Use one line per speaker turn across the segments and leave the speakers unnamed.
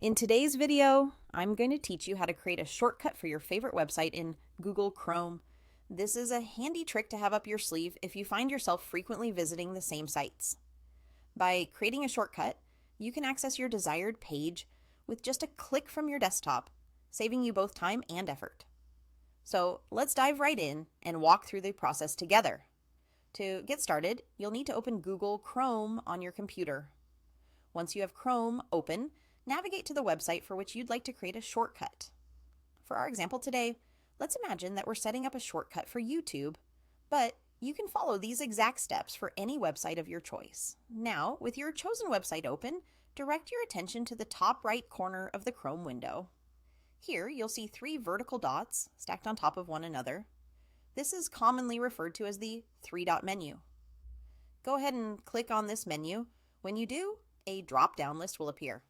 In today's video, I'm going to teach you how to create a shortcut for your favorite website in Google Chrome. This is a handy trick to have up your sleeve if you find yourself frequently visiting the same sites. By creating a shortcut, you can access your desired page with just a click from your desktop, saving you both time and effort. So let's dive right in and walk through the process together. To get started, you'll need to open Google Chrome on your computer. Once you have Chrome open, navigate to the website for which you'd like to create a shortcut. For our example today, let's imagine that we're setting up a shortcut for YouTube, but you can follow these exact steps for any website of your choice. Now, with your chosen website open, direct your attention to the top right corner of the Chrome window. Here, you'll see three vertical dots stacked on top of one another. This is commonly referred to as the three-dot menu. Go ahead and click on this menu. When you do, a drop-down list will appear.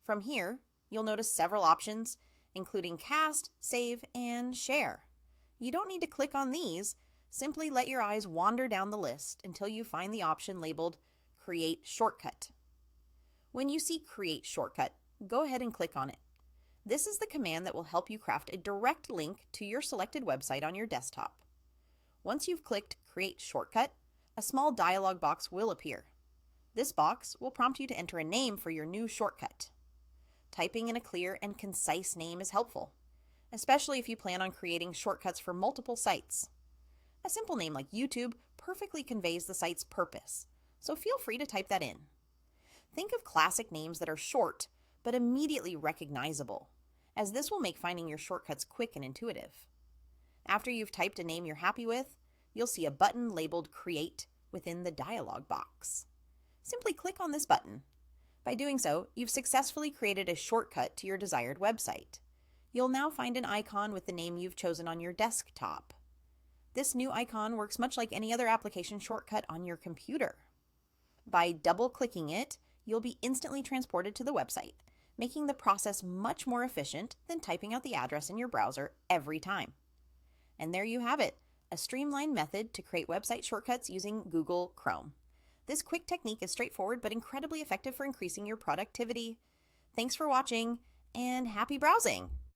From here, you'll notice several options, including cast, save, and share. You don't need to click on these. Simply let your eyes wander down the list until you find the option labeled Create Shortcut. When you see Create Shortcut, go ahead and click on it. This is the command that will help you craft a direct link to your selected website on your desktop. Once you've clicked Create Shortcut, a small dialog box will appear. This box will prompt you to enter a name for your new shortcut. Typing in a clear and concise name is helpful, especially if you plan on creating shortcuts for multiple sites. A simple name like YouTube perfectly conveys the site's purpose, so feel free to type that in. Think of classic names that are short but immediately recognizable, as this will make finding your shortcuts quick and intuitive. After you've typed a name you're happy with, you'll see a button labeled Create within the dialog box. Simply click on this button. By doing so, you've successfully created a shortcut to your desired website. You'll now find an icon with the name you've chosen on your desktop. This new icon works much like any other application shortcut on your computer. By double-clicking it, you'll be instantly transported to the website, making the process much more efficient than typing out the address in your browser every time. And there you have it, a streamlined method to create website shortcuts using Google Chrome. This quick technique is straightforward but incredibly effective for increasing your productivity. Thanks for watching, and happy browsing!